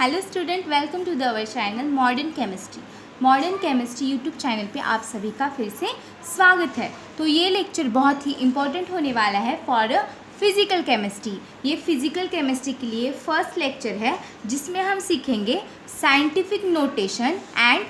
Hello student, welcome to the our channel modern chemistry. Modern chemistry YouTube channel पे आप सभी का फिर से स्वागत है। तो ये लेक्चर बहुत ही इम्पोर्टेंट होने वाला है फॉर फिज़िकल केमिस्ट्री। ये फिज़िकल केमिस्ट्री के लिए फर्स्ट लेक्चर है जिसमें हम सीखेंगे साइंटिफिक नोटेशन एंड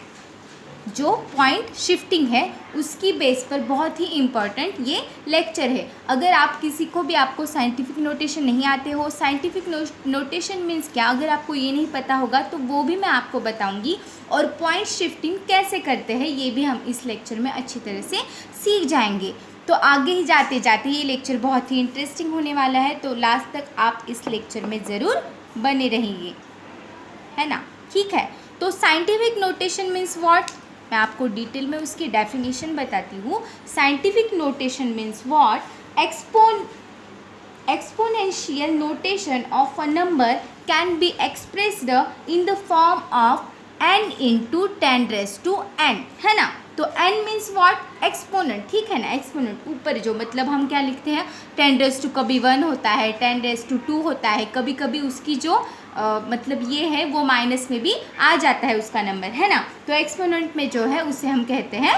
जो पॉइंट शिफ्टिंग है उसकी बेस पर बहुत ही इम्पॉर्टेंट ये लेक्चर है। अगर आप किसी को भी आपको साइंटिफिक नोटेशन नहीं आते हो, साइंटिफिक नोटेशन मीन्स क्या, अगर आपको ये नहीं पता होगा तो वो भी मैं आपको बताऊंगी, और पॉइंट शिफ्टिंग कैसे करते हैं ये भी हम इस लेक्चर में अच्छी तरह से सीख जाएंगे। तो आगे ही जाते जाते ये लेक्चर बहुत ही इंटरेस्टिंग होने वाला है, तो लास्ट तक आप इस लेक्चर में ज़रूर बने रहेंगे, है ना। ठीक है, तो साइंटिफिक नोटेशन मीन्स व्हाट, मैं आपको डिटेल में उसकी डेफिनेशन बताती हूँ। Scientific notation means what, exponential notation of a number can be expressed in the form of n into 10⁻n, है ना। तो n मीन्स व्हाट, एक्सपोनेंट, ठीक है ना। एक्सपोनेंट ऊपर जो मतलब हम क्या लिखते हैं, 10⁻, कभी 1 होता है, 10⁻2 होता है, कभी कभी उसकी जो मतलब ये है वो माइनस में भी आ जाता है उसका नंबर, है ना। तो एक्सपोनेंट में जो है उसे हम कहते हैं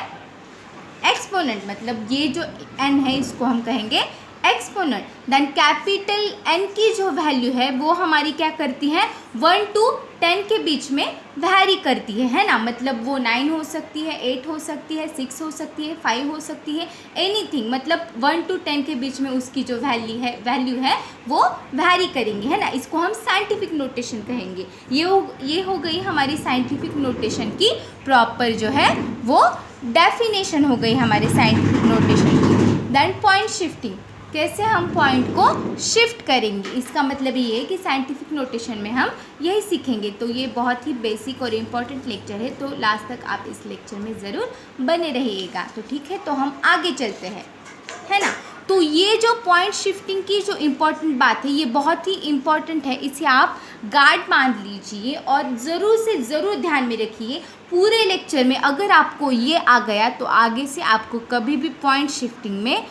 एक्सपोनेंट, मतलब ये जो n है इसको हम कहेंगे एक्सपोनेंट। देन कैपिटल n की जो वैल्यू है वो हमारी क्या करती है, 1 to 10 के बीच में वैरी करती है ना। मतलब वो 9 हो सकती है, 8 हो सकती है, 6 हो सकती है, 5 हो सकती है, एनीथिंग, मतलब 1 to 10 के बीच में उसकी जो वैल्यू है वो वैरी करेंगे, है ना। इसको हम साइंटिफिक नोटेशन कहेंगे। ये हो गई हमारी साइंटिफिक नोटेशन की प्रॉपर जो है वो डेफिनेशन हो गई हमारे साइंटिफिक नोटेशन की। देन पॉइंट शिफ्टिंग, कैसे हम पॉइंट को शिफ्ट करेंगे, इसका मतलब ये है कि साइंटिफिक नोटेशन में हम यही सीखेंगे। तो ये बहुत ही बेसिक और इम्पॉर्टेंट लेक्चर है, तो लास्ट तक आप इस लेक्चर में ज़रूर बने रहिएगा। तो ठीक है, तो हम आगे चलते हैं, है ना। तो ये जो पॉइंट शिफ्टिंग की जो इम्पॉर्टेंट बात है ये बहुत ही इम्पॉर्टेंट है, इसे आप गार्ड बांध लीजिए और ज़रूर से ज़रूर ध्यान में रखिए। पूरे लेक्चर में अगर आपको ये आ गया तो आगे से आपको कभी भी पॉइंट शिफ्टिंग में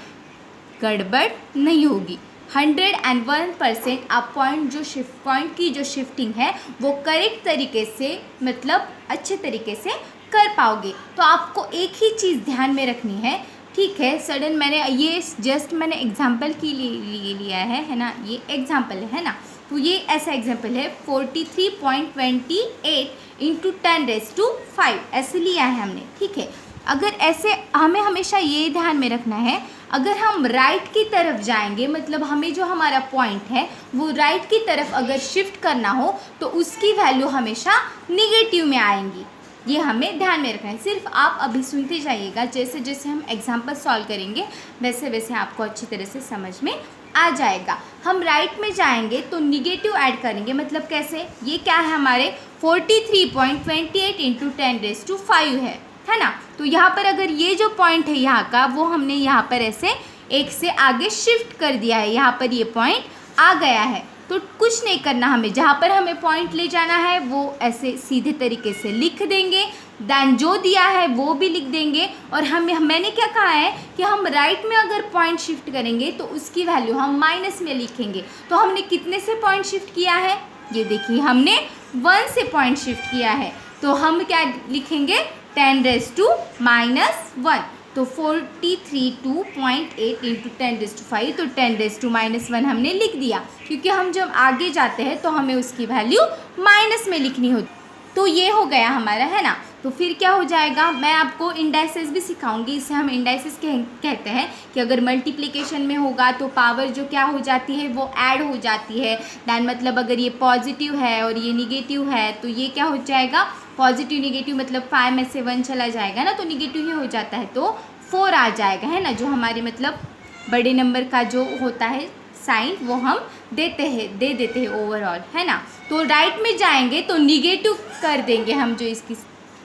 गड़बड़ नहीं होगी। 101% आप पॉइंट की जो शिफ्टिंग है वो करेक्ट तरीके से, मतलब अच्छे तरीके से कर पाओगे। तो आपको एक ही चीज़ ध्यान में रखनी है, ठीक है। सडन मैंने ये जस्ट मैंने एग्जाम्पल के लिए लिया है ना, ये एग्जाम्पल है ना। तो ये ऐसा एग्जाम्पल है 43.28 इंटू 10⁵, ऐसे लिया है हमने, ठीक है। अगर ऐसे हमें हमेशा ये ध्यान में रखना है, अगर हम राइट की तरफ जाएंगे, मतलब हमें जो हमारा पॉइंट है वो राइट की तरफ अगर शिफ्ट करना हो तो उसकी वैल्यू हमेशा निगेटिव में आएंगी। ये हमें ध्यान में रखना है। सिर्फ आप अभी सुनते जाइएगा, जैसे जैसे हम एग्जाम्पल सॉल्व करेंगे वैसे वैसे आपको अच्छी तरह से समझ में आ जाएगा। हम राइट में जाएंगे तो निगेटिव ऐड करेंगे, मतलब कैसे, ये क्या है हमारे 43.28 इंटू 10⁵ है ना। तो यहाँ पर अगर ये जो पॉइंट है यहाँ का वो हमने यहाँ पर ऐसे एक से आगे शिफ्ट कर दिया है, यहाँ पर ये पॉइंट आ गया है। तो कुछ नहीं करना, हमें जहाँ पर हमें पॉइंट ले जाना है वो ऐसे सीधे तरीके से लिख देंगे, देन जो दिया है वो भी लिख देंगे। और मैंने क्या कहा है कि हम राइट में अगर पॉइंट शिफ्ट करेंगे तो उसकी वैल्यू हम माइनस में लिखेंगे। तो हमने कितने से पॉइंट शिफ्ट किया है, ये देखिए हमने 1 से पॉइंट शिफ्ट किया है, तो हम क्या लिखेंगे 10⁻⁻1। तो 43.28 इंटू 10⁵, तो 10⁻⁻1 हमने लिख दिया, क्योंकि हम जब आगे जाते हैं तो हमें उसकी वैल्यू माइनस में लिखनी होती। तो ये हो गया हमारा, है ना। तो फिर क्या हो जाएगा, मैं आपको इंडाइसेस भी सिखाऊंगी। इसे हम इंडाइसेस कहते हैं कि अगर मल्टीप्लिकेशन में होगा तो पावर जो क्या हो जाती है वो ऐड हो जाती है। दैन मतलब अगर ये पॉजिटिव है और ये निगेटिव है तो ये क्या हो जाएगा, पॉजिटिव निगेटिव, मतलब 5 में से 1 चला जाएगा ना, तो निगेटिव ही हो जाता है, तो 4 आ जाएगा, है ना। जो हमारे मतलब बड़े नंबर का जो होता है साइन वो हम दे देते हैं ओवरऑल, है ना। तो राइट में जाएंगे तो निगेटिव कर देंगे हम, जो इसकी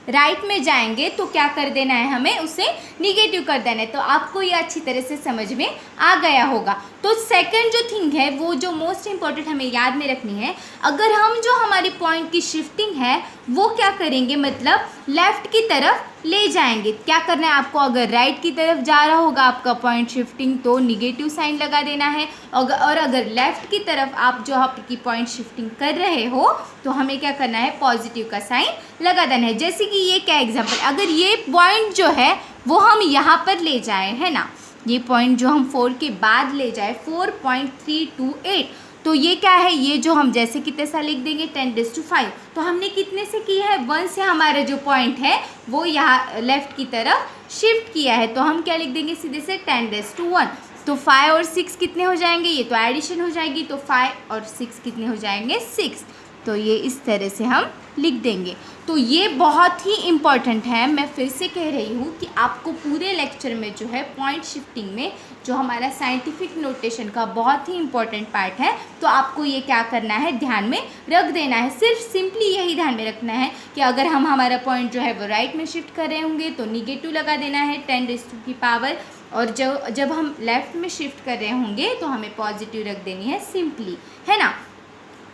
राइट में जाएंगे तो क्या कर देना है, हमें उसे निगेटिव कर देना है। तो आपको ये अच्छी तरह से समझ में आ गया होगा। तो सेकंड जो थिंग है वो जो मोस्ट इम्पॉर्टेंट हमें याद में रखनी है, अगर हम जो हमारी पॉइंट की शिफ्टिंग है वो क्या करेंगे, मतलब लेफ़्ट की तरफ ले जाएंगे। क्या करना है आपको, अगर राइट की तरफ जा रहा होगा आपका पॉइंट शिफ्टिंग तो निगेटिव साइन लगा देना है, और अगर लेफ़्ट की तरफ आप जो आपकी पॉइंट शिफ्टिंग कर रहे हो तो हमें क्या करना है, पॉजिटिव का साइन लगा देना है। जैसे कि ये क्या एग्जाम्पल, अगर ये पॉइंट जो है वो हम यहाँ पर ले जाएँ, है ना, ये पॉइंट जो हम 4 के बाद ले जाए 4.328, तो ये क्या है, ये जो हम जैसे कितने सा लिख देंगे 10⁵, तो हमने कितने से की है, 1 से हमारा जो पॉइंट है वो यहाँ लेफ़्ट की तरफ शिफ्ट किया है, तो हम क्या लिख देंगे सीधे से 10⁻⁴। तो 5 और 6 कितने हो जाएंगे, ये तो एडिशन हो जाएगी, तो 5 और 6 कितने हो जाएंगे 6, तो ये इस तरह से हम लिख देंगे। तो ये बहुत ही इम्पॉर्टेंट है, मैं फिर से कह रही हूँ कि आपको पूरे लेक्चर में जो है पॉइंट शिफ्टिंग में जो हमारा साइंटिफिक नोटेशन का बहुत ही इम्पॉर्टेंट पार्ट है, तो आपको ये क्या करना है, ध्यान में रख देना है। सिर्फ सिंपली यही ध्यान में रखना है कि अगर हम हमारा पॉइंट जो है वो राइट में शिफ्ट कर रहे होंगे तो निगेटिव लगा देना है 10⁻⁴, और जब हम लेफ़्ट में शिफ्ट कर रहे होंगे तो हमें पॉजिटिव रख देनी है सिंपली, है ना।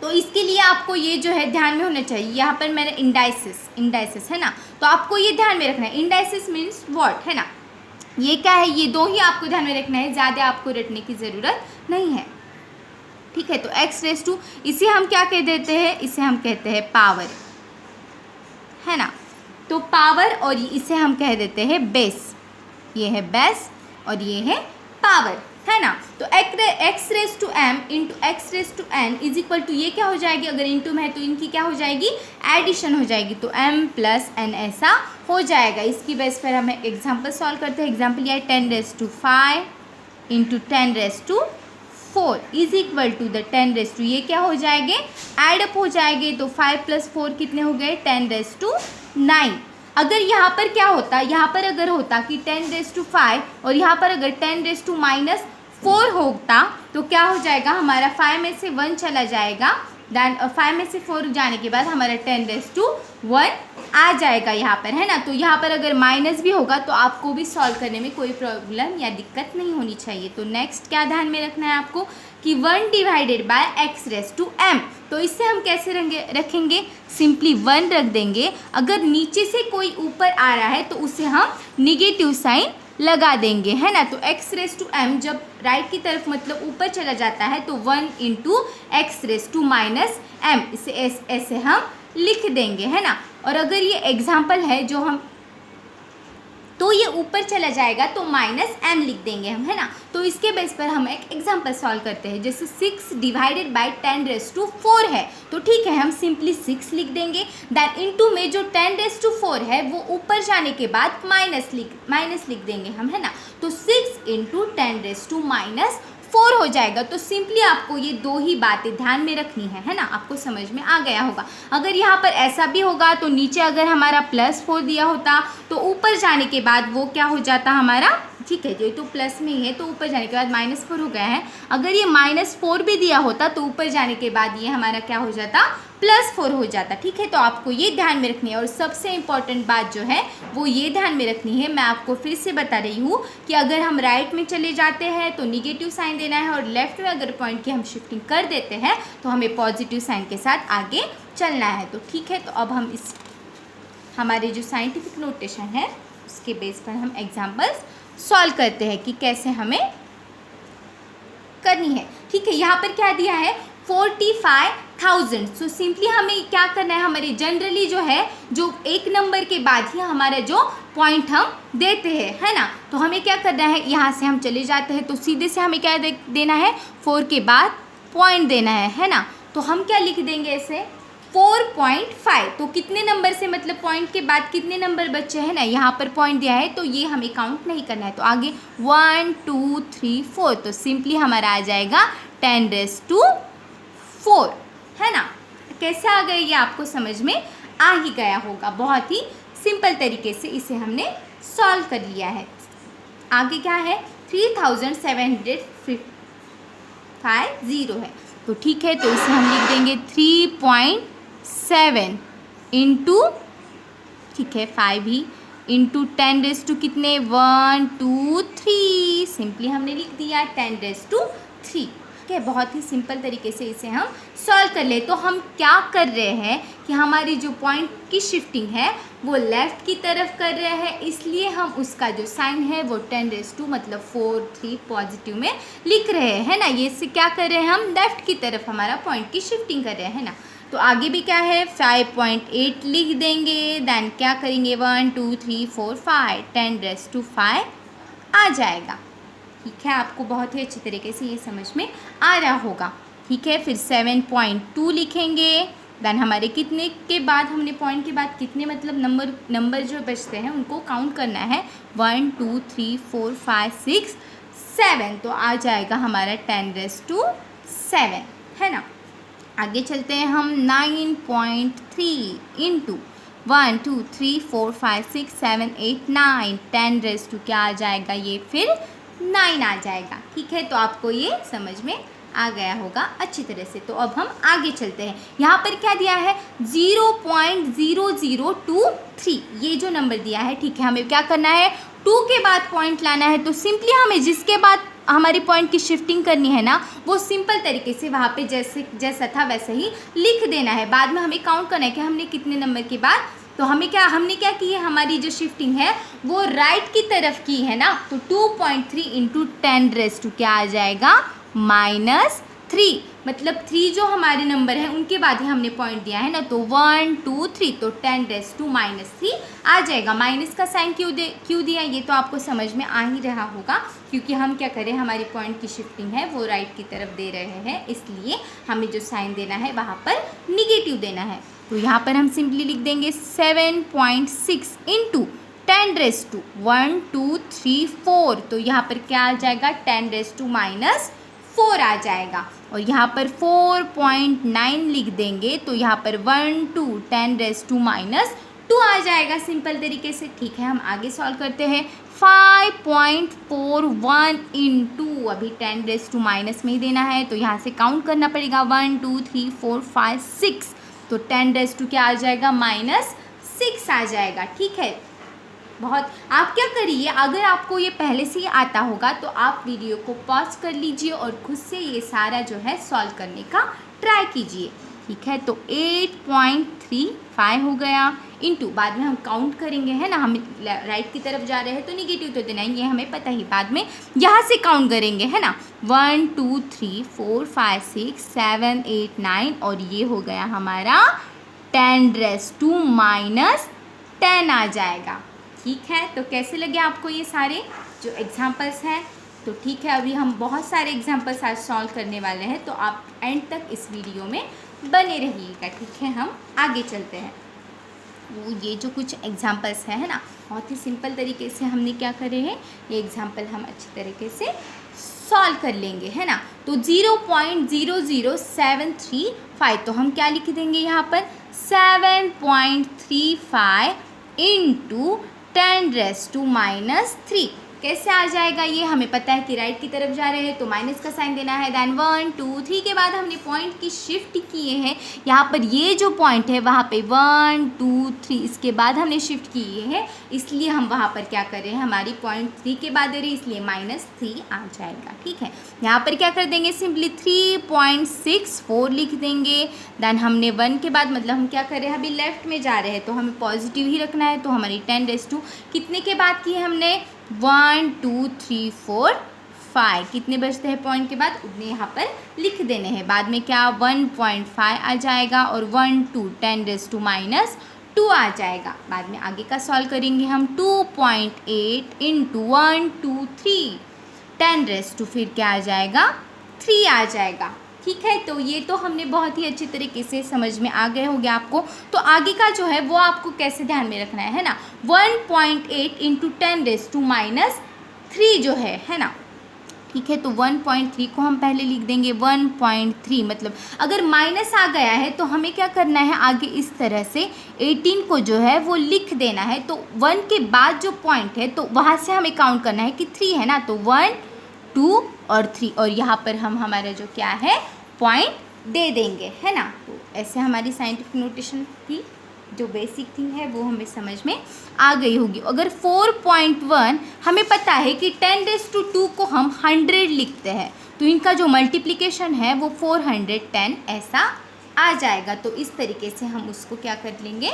तो इसके लिए आपको ये जो है ध्यान में होना चाहिए, यहाँ पर मैंने इंडाइसिस है ना, तो आपको ये ध्यान में रखना है। इंडाइसिस मीन्स व्हाट, है ना, ये क्या है, ये दो ही आपको ध्यान में रखना है, ज़्यादा आपको रटने की ज़रूरत नहीं है, ठीक है। तो x⁻², इसे हम क्या कह देते हैं, इसे हम कहते हैं पावर, है ना, तो पावर, और इसे हम कह देते हैं बेस, ये है बेस और ये है पावर, है ना। तो x⁻m into x⁻n is equal to, ये क्या हो जाएगी, अगर इंटू में है तो इनकी क्या हो जाएगी, एडिशन हो जाएगी, तो m + n ऐसा हो जाएगा। इसकी बेस पर हम एग्जाम्पल सॉल्व करते हैं। एग्जाम्पल यह 10⁵ into 10⁴ is equal to the 10⁻, ये क्या हो जाएंगे, एडअप हो जाएंगे, तो 5 + 4 कितने हो गए, 10⁹ अगर यहाँ पर क्या होता, यहाँ पर अगर होता कि 10⁵ और यहाँ पर अगर 10⁻⁴ होता तो क्या हो जाएगा, हमारा 5 में से 1 चला जाएगा, दैन 5 में से 4 जाने के बाद हमारा 10⁻1 आ जाएगा यहाँ पर, है ना। तो यहाँ पर अगर माइनस भी होगा तो आपको भी सॉल्व करने में कोई प्रॉब्लम या दिक्कत नहीं होनी चाहिए। तो नेक्स्ट क्या ध्यान में रखना है आपको कि 1/x⁻m, तो इससे हम कैसे रखेंगे, सिंपली 1 रख देंगे। अगर नीचे से कोई ऊपर आ रहा है तो उसे हम निगेटिव साइन लगा देंगे, है ना। तो x⁻m जब राइट की तरफ मतलब ऊपर चला जाता है तो 1 × x⁻m, इसे ऐसे हम लिख देंगे, है ना। और अगर ये एग्जाम्पल है जो हम, तो ये ऊपर चला जाएगा तो -m लिख देंगे हम, है ना। तो इसके बेस पर हम एक एग्जाम्पल सॉल्व करते हैं। जैसे 6 / 10⁻⁴ है, तो ठीक है हम सिंपली 6 लिख देंगे, दैन इनटू में जो 10⁻⁴ है वो ऊपर जाने के बाद माइनस लिख देंगे हम, है ना। तो 6 × 10⁻⁴ हो जाएगा। तो सिंपली आपको ये दो ही बातें ध्यान में रखनी है ना, आपको समझ में आ गया होगा। अगर यहाँ पर ऐसा भी होगा तो नीचे अगर हमारा +4 दिया होता तो ऊपर जाने के बाद वो क्या हो जाता हमारा, ठीक है, ये तो प्लस में ही है तो ऊपर जाने के बाद -4 हो गया है। अगर ये -4 भी दिया होता तो ऊपर जाने के बाद ये हमारा क्या हो जाता, +4 हो जाता, ठीक है। तो आपको ये ध्यान में रखनी है। और सबसे इम्पॉर्टेंट बात जो है वो ये ध्यान में रखनी है, मैं आपको फिर से बता रही हूँ कि अगर हम राइट में चले जाते हैं तो निगेटिव साइन देना है, और लेफ्ट में अगर पॉइंट की हम शिफ्टिंग कर देते हैं तो हमें पॉजिटिव साइन के साथ आगे चलना है। तो ठीक है, तो अब हम इस हमारे जो साइंटिफिक नोटेशन है उसके बेस पर हम एग्जाम्पल्स सॉल्व करते हैं कि कैसे हमें करनी है। ठीक है, यहाँ पर क्या दिया है 45,000। सो सिंपली हमें क्या करना है, हमारे जनरली जो है जो एक नंबर के बाद ही हमारा जो पॉइंट हम देते हैं, है ना। तो हमें क्या करना है, यहाँ से हम चले जाते हैं तो सीधे से हमें क्या देना है, 4 के बाद पॉइंट देना है ना। तो हम क्या लिख देंगे ऐसे 4.5। तो कितने नंबर से मतलब पॉइंट के बाद कितने नंबर बचे हैं ना, यहाँ पर पॉइंट दिया है तो ये हमें काउंट नहीं करना है। तो आगे 1 2 3 4, तो सिंपली हमारा आ जाएगा 10⁻⁴, है ना। कैसे आ गए ये आपको समझ में आ ही गया होगा, बहुत ही सिंपल तरीके से इसे हमने सॉल्व कर लिया है। आगे क्या है 3750 है, तो ठीक है, तो इसे हम लिख देंगे 3.7 इंटू, ठीक है 5 ही इंटू 10⁻⁴ कितने 1 2 3, सिंपली हमने लिख दिया 10⁻⁴। ठीक है, बहुत ही सिंपल तरीके से इसे हम सॉल्व कर ले। तो हम क्या कर रहे हैं कि हमारी जो पॉइंट की शिफ्टिंग है वो लेफ़्ट की तरफ कर रहे हैं, इसलिए हम उसका जो साइन है वो 10⁻² मतलब 4 3 पॉजिटिव में लिख रहे हैं ना। ये इससे क्या कर रहे हैं, हम लेफ़्ट की तरफ हमारा पॉइंट की शिफ्टिंग कर रहे हैं ना। तो आगे भी क्या है, 5.8 लिख देंगे, देन क्या करेंगे 1 2 3 4 5 10⁻5 आ जाएगा। ठीक है, आपको बहुत ही अच्छी तरीके से ये समझ में आ रहा होगा। ठीक है, फिर 7.2 लिखेंगे, देन हमारे कितने के बाद, हमने पॉइंट के बाद कितने मतलब नंबर जो बचते हैं उनको काउंट करना है, 1 2 3 4 5 6 7, तो आ जाएगा हमारा 10⁻7 है ना। आगे चलते हैं हम 9.3 इंटू 1 2 3 4 5 6 7 8 9 10⁻² क्या आ जाएगा, ये फिर 9 आ जाएगा। ठीक है, तो आपको ये समझ में आ गया होगा अच्छी तरह से। तो अब हम आगे चलते हैं। यहाँ पर क्या दिया है 0.0023, ये जो नंबर दिया है, ठीक है, हमें क्या करना है 2 के बाद पॉइंट लाना है। तो सिंपली हमें जिसके बाद हमारी पॉइंट की शिफ्टिंग करनी है ना, वो सिंपल तरीके से वहाँ पे जैसा था वैसे ही लिख देना है। बाद में हमें काउंट करना है कि हमने कितने नंबर के बाद, तो हमने क्या की है, हमारी जो शिफ्टिंग है वो राइट की तरफ की है ना। तो 2.3 इंटू 10⁻² क्या आ जाएगा -3, मतलब 3 जो हमारे नंबर हैं उनके बाद ही हमने पॉइंट दिया है ना। तो 1 2 3, तो 10⁻³ -3 आ जाएगा। माइनस का साइन क्यों दिया, ये तो आपको समझ में आ ही रहा होगा, क्योंकि हम क्या करें, हमारी पॉइंट की शिफ्टिंग है वो राइट की तरफ दे रहे हैं, इसलिए हमें जो साइन देना है वहाँ पर निगेटिव देना है। तो यहाँ पर हम सिंपली लिख देंगे 7.6 इंटू 10⁻², 1 2 3 4, तो यहाँ पर क्या आ जाएगा 10⁻² -4 आ जाएगा। और यहाँ पर 4.9 लिख देंगे, तो यहाँ पर 1 2 10⁻² -2 आ जाएगा सिंपल तरीके से। ठीक है, हम आगे सॉल्व करते हैं। 5.41 इंटू, अभी 10⁻² में ही देना है, तो यहाँ से काउंट करना पड़ेगा 1 2 3 4 5 6, तो 10⁻² क्या आ जाएगा -6 आ जाएगा। ठीक है, बहुत आप क्या करिए, अगर आपको ये पहले से ही आता होगा तो आप वीडियो को पॉज कर लीजिए और खुद से ये सारा जो है सॉल्व करने का ट्राई कीजिए। ठीक है, तो 8.35 हो गया, इंटू बाद में हम काउंट करेंगे है ना, हम राइट की तरफ जा रहे हैं तो निगेटिव तो देना ही, ये हमें पता ही, बाद में यहाँ से काउंट करेंगे है ना। 1 2 3 4 5 6 7 8 9, और ये हो गया हमारा 10⁻² -10 आ जाएगा। ठीक है, तो कैसे लगे आपको ये सारे जो एग्जाम्पल्स हैं। तो ठीक है, अभी हम बहुत सारे एग्जाम्पल्स आज सॉल्व करने वाले हैं, तो आप एंड तक इस वीडियो में बने रहिएगा। ठीक है, हम आगे चलते हैं। वो ये जो कुछ एग्जाम्पल्स है ना, बहुत ही सिंपल तरीके से हमने क्या करे हैं, ये एग्जाम्पल हम अच्छी तरीके से सॉल्व कर लेंगे है ना। तो 0.00735, तो हम क्या लिख देंगे यहाँ पर 7.35 इंटू 10⁻³ कैसे आ जाएगा, ये हमें पता है कि राइट की तरफ जा रहे हैं तो माइनस का साइन देना है। देन 1 2 3 के बाद हमने पॉइंट की शिफ्ट किए हैं, यहाँ पर ये जो पॉइंट है वहाँ पे 1 2 3 इसके बाद हमने शिफ्ट किए हैं, इसलिए हम वहाँ पर क्या कर रहे हैं, हमारी पॉइंट 3 के बाद दे रही है, इसलिए -3 आ जाएगा। ठीक है, यहाँ पर क्या कर देंगे, सिंपली 3.64 लिख देंगे। देन हमने 1 के बाद, मतलब हम क्या कर रहे हैं, अभी लेफ्ट में जा रहे हैं तो हमें पॉजिटिव ही रखना है, तो हमारी 10⁻² कितने के बाद की है हमने 1 2 3 4 5, कितने बचते हैं पॉइंट के बाद उतने यहाँ पर लिख देने हैं। बाद में क्या 1.5 आ जाएगा और 1 2 10⁻² आ जाएगा। बाद में आगे का सॉल्व करेंगे हम 2.8 इंटू 1 2 3 10⁻², फिर क्या आ जाएगा 3 आ जाएगा। ठीक है, तो ये तो हमने बहुत ही अच्छी तरीके से समझ में आ गए हो गया आपको। तो आगे का जो है वो आपको कैसे ध्यान में रखना है ना, 1.8 इंटू 10⁻³ -3 जो है ना। ठीक है, तो 1.3 को हम पहले लिख देंगे 1.3, मतलब अगर माइनस आ गया है तो हमें क्या करना है, आगे इस तरह से 18 को जो है वो लिख देना है। तो 1 के बाद जो पॉइंट है तो वहाँ से हमें काउंट करना है कि 3 है ना, तो 1 2 और 3, और यहाँ पर हम हमारा जो क्या है पॉइंट दे देंगे है ना। तो ऐसे हमारी साइंटिफिक नोटेशन थी। जो बेसिक थिंग है वो हमें समझ में आ गई होगी। अगर 4.1 हमें पता है कि 10⁻² को हम 100 लिखते हैं, तो इनका जो मल्टीप्लिकेशन है वो 410 ऐसा आ जाएगा। तो इस तरीके से हम उसको क्या कर लेंगे,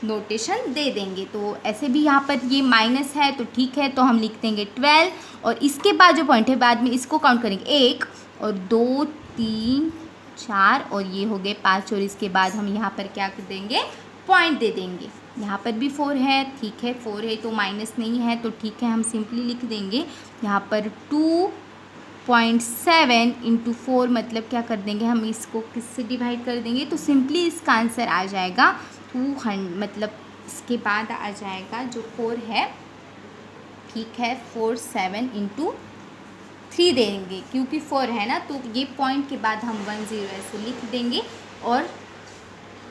नोटेशन दे देंगे। तो ऐसे भी यहाँ पर ये माइनस है तो ठीक है, तो हम लिख देंगे 12 और इसके बाद जो पॉइंट है बाद में इसको काउंट करेंगे 1 और 2 3 4 और ये हो गए 5 और इसके बाद हम यहाँ पर क्या कर देंगे, पॉइंट दे देंगे। यहाँ पर भी 4 है, ठीक है 4 है तो माइनस नहीं है तो ठीक है, हम सिंपली लिख देंगे यहाँ पर 2.7 इंटू 4 मतलब क्या कर देंगे हम इसको किससे डिवाइड कर देंगे, तो सिंपली इसका आंसर आ जाएगा 200, मतलब इसके बाद आ जाएगा जो 4 है, ठीक है 47 इंटू 3 देंगे क्योंकि 4 है ना, तो ये पॉइंट के बाद हम 10 ऐसे लिख देंगे और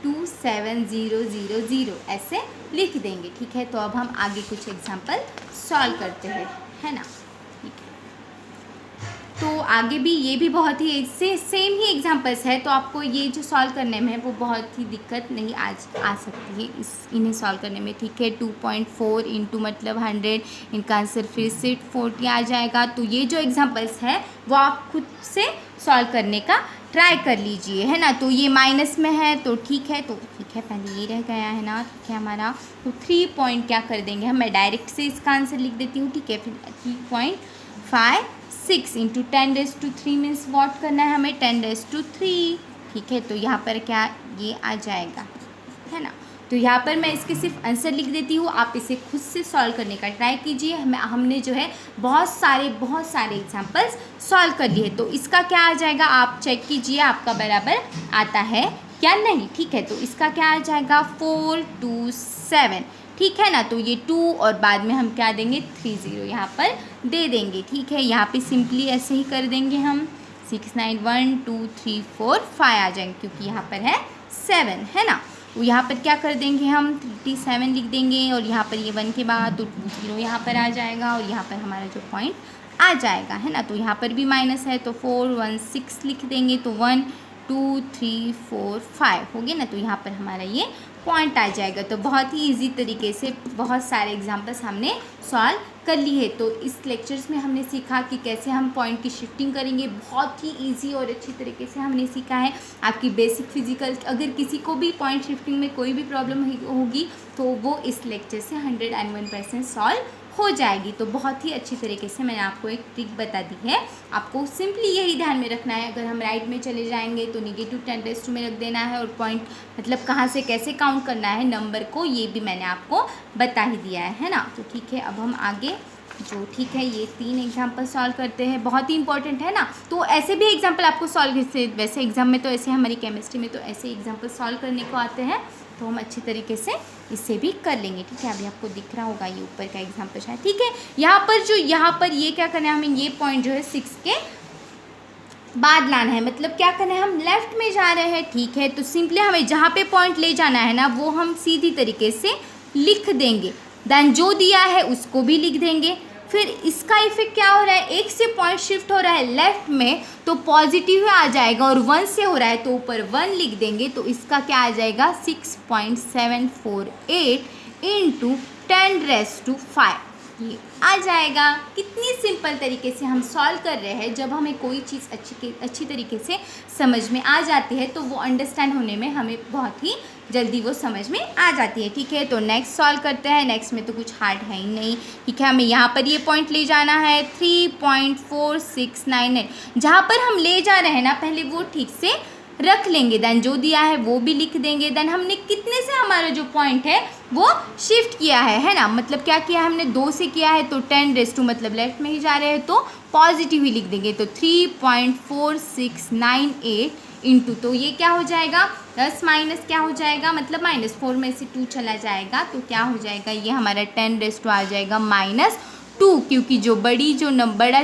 27000 ऐसे लिख देंगे, ठीक है। तो अब हम आगे कुछ एग्जांपल सॉल्व करते हैं, है ना, ठीक है। तो आगे भी ये भी बहुत ही सेम ही एग्जांपल्स है, तो आपको ये जो सॉल्व करने में है वो बहुत ही दिक्कत नहीं आ सकती है इन्हें सॉल्व करने में, ठीक है। 2.4 इंटू मतलब 100, इनका आंसर फिर से 40 आ जाएगा। तो ये जो एग्जांपल्स है वो आप खुद से सॉल्व करने का ट्राई कर लीजिए, है ना। तो ये माइनस में है तो ठीक है, पहले ये रह गया है ना, ठीक है हमारा। तो 3 पॉइंट क्या कर देंगे हम, मैं डायरेक्ट से इसका आंसर लिख देती हूँ, ठीक है। फिर 3.56 इंटू 10⁻³ मीन्स वॉट करना है हमें 10⁻3, ठीक है। तो यहाँ पर क्या ये आ जाएगा, है ना। तो यहाँ पर मैं इसके सिर्फ आंसर लिख देती हूँ, आप इसे खुद से सॉल्व करने का ट्राई कीजिए। हमने जो है बहुत सारे एग्जांपल्स सॉल्व कर लिए, तो इसका क्या आ जाएगा आप चेक कीजिए आपका बराबर आता है क्या नहीं, ठीक है। तो इसका क्या आ जाएगा 427, ठीक है ना। तो ये 2 और बाद में हम क्या देंगे 30 यहाँ पर दे देंगे, ठीक है। यहाँ पे सिंपली ऐसे ही कर देंगे हम 6 9 1 2 3 4 5 आ जाएंगे क्योंकि यहाँ पर है 7, है ना। तो यहाँ पर क्या कर देंगे हम 37 लिख देंगे और यहाँ पर ये 1 के बाद तो 20 यहाँ पर आ जाएगा और यहाँ पर हमारा जो पॉइंट आ जाएगा, है ना। तो यहाँ पर भी माइनस है तो 416 लिख देंगे, तो 1 2 3 4 5 हो गया ना। तो यहाँ पर हमारा ये पॉइंट आ जाएगा। तो बहुत ही इजी तरीके से बहुत सारे एग्जांपल्स हमने सॉल्व कर ली है। तो इस लेक्चर्स में हमने सीखा कि कैसे हम पॉइंट की शिफ्टिंग करेंगे, बहुत ही इजी और अच्छी तरीके से हमने सीखा है। आपकी बेसिक फिजिकल अगर किसी को भी पॉइंट शिफ्टिंग में कोई भी प्रॉब्लम होगी तो वो इस लेक्चर से 101% सॉल्व हो जाएगी। तो बहुत ही अच्छी तरीके से मैंने आपको एक ट्रिक बता दी है। आपको सिंपली यही ध्यान में रखना है, अगर हम राइट में चले जाएंगे तो नेगेटिव 10⁻² में रख देना है और पॉइंट मतलब कहाँ से कैसे काउंट करना है नंबर को, ये भी मैंने आपको बता ही दिया है ना। तो ठीक है, अब हम आगे जो ठीक है ये 3 एग्जाम्पल सॉल्व करते हैं, बहुत ही इंपॉर्टेंट है ना। तो ऐसे भी एग्जाम्पल आपको सॉल्व, वैसे एग्जाम में तो ऐसे हमारी केमिस्ट्री में तो ऐसे एग्जाम्पल सॉल्व करने को आते हैं, तो हम अच्छी तरीके से इससे भी कर लेंगे, ठीक है। अभी आपको दिख रहा होगा ये ऊपर का एग्जाम्पल शायद, ठीक है। यहाँ पर ये क्या करना है हमें, ये पॉइंट जो है 6 के बाद लाना है, मतलब क्या करना है हम लेफ्ट में जा रहे हैं, ठीक है। तो सिंपली हमें जहाँ पे पॉइंट ले जाना है ना वो हम सीधी तरीके से लिख देंगे, देन जो दिया है उसको भी लिख देंगे। फिर इसका इफेक्ट क्या हो रहा है, 1 से पॉइंट शिफ्ट हो रहा है लेफ्ट में तो पॉजिटिव आ जाएगा और 1 से हो रहा है तो ऊपर 1 लिख देंगे। तो इसका क्या आ जाएगा 6.748 इंटू 10⁻5 ये आ जाएगा। कितनी सिंपल तरीके से हम सॉल्व कर रहे हैं। जब हमें कोई चीज़ अच्छी तरीके से समझ में आ जाती है तो वो अंडरस्टैंड होने में हमें बहुत ही जल्दी वो समझ में आ जाती है, ठीक है। तो नेक्स्ट सॉल्व करते हैं। नेक्स्ट में तो कुछ हार्ड है ही नहीं, ठीक है। हमें यहाँ पर ये पॉइंट ले जाना है 3.4698, जहाँ पर हम ले जा रहे हैं ना पहले वो ठीक से रख लेंगे, देन जो दिया है वो भी लिख देंगे। देन हमने कितने से हमारा जो पॉइंट है वो शिफ्ट किया है ना, मतलब क्या किया है हमने 2 से किया है तो 10⁻² मतलब लेफ्ट में ही जा रहे हैं तो पॉजिटिव ही लिख देंगे। तो 3.4698 इंटू, तो ये क्या हो जाएगा 10 माइनस क्या हो जाएगा, मतलब -4 में से 2 चला जाएगा तो क्या हो जाएगा ये हमारा 10⁻² आ जाएगा -2, क्योंकि जो बड़ा जो नंबर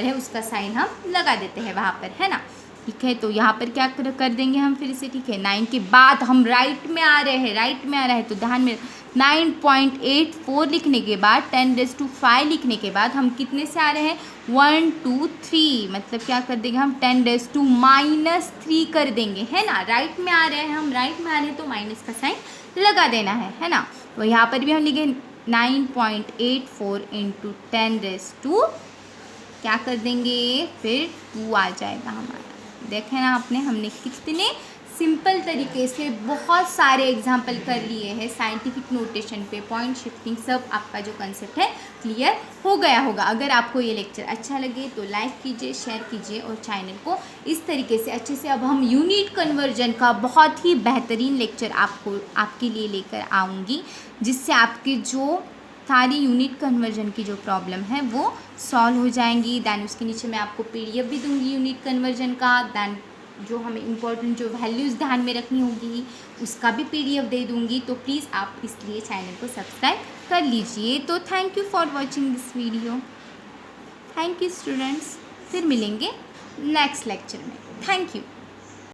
है उसका साइन हम लगा देते हैं वहाँ पर, है ना, ठीक है। तो यहाँ पर क्या कर देंगे हम फिर से, ठीक है। 9 के बाद हम राइट में आ रहे हैं, तो ध्यान में 9.84 लिखने के बाद 10⁵ लिखने के बाद हम कितने से आ रहे हैं 1 2 3, मतलब क्या कर देंगे हम 10⁻³ कर देंगे, है ना। राइट में आ रहे हैं हम, राइट में आ रहे हैं तो माइनस का साइन लगा देना है ना। तो यहाँ पर भी हम लिखे 9.84 इंटू 10⁻, क्या कर देंगे फिर 2 आ जाएगा हमारा। देखें ना आपने, हमने कितने सिंपल तरीके से बहुत सारे एग्जाम्पल कर लिए हैं साइंटिफिक नोटेशन पे, पॉइंट शिफ्टिंग, सब आपका जो कंसेप्ट है क्लियर हो गया होगा। अगर आपको ये लेक्चर अच्छा लगे तो लाइक कीजिए, शेयर कीजिए और चैनल को इस तरीके से अच्छे से। अब हम यूनिट कन्वर्जन का बहुत ही बेहतरीन लेक्चर आपके लिए लेकर आऊँगी, जिससे आपके जो सारी यूनिट कन्वर्जन की जो प्रॉब्लम है वो सॉल्व हो जाएंगी। दैन उसके नीचे मैं आपको PDF भी दूंगी यूनिट कन्वर्जन का। दैन जो हमें इम्पोर्टेंट जो वैल्यूज़ ध्यान में रखनी होगी उसका भी PDF दे दूंगी। तो प्लीज़ आप इसलिए चैनल को सब्सक्राइब कर लीजिए। तो thank you for watching this video. Thank you students, फिर मिलेंगे नेक्स्ट लेक्चर में। Thank you.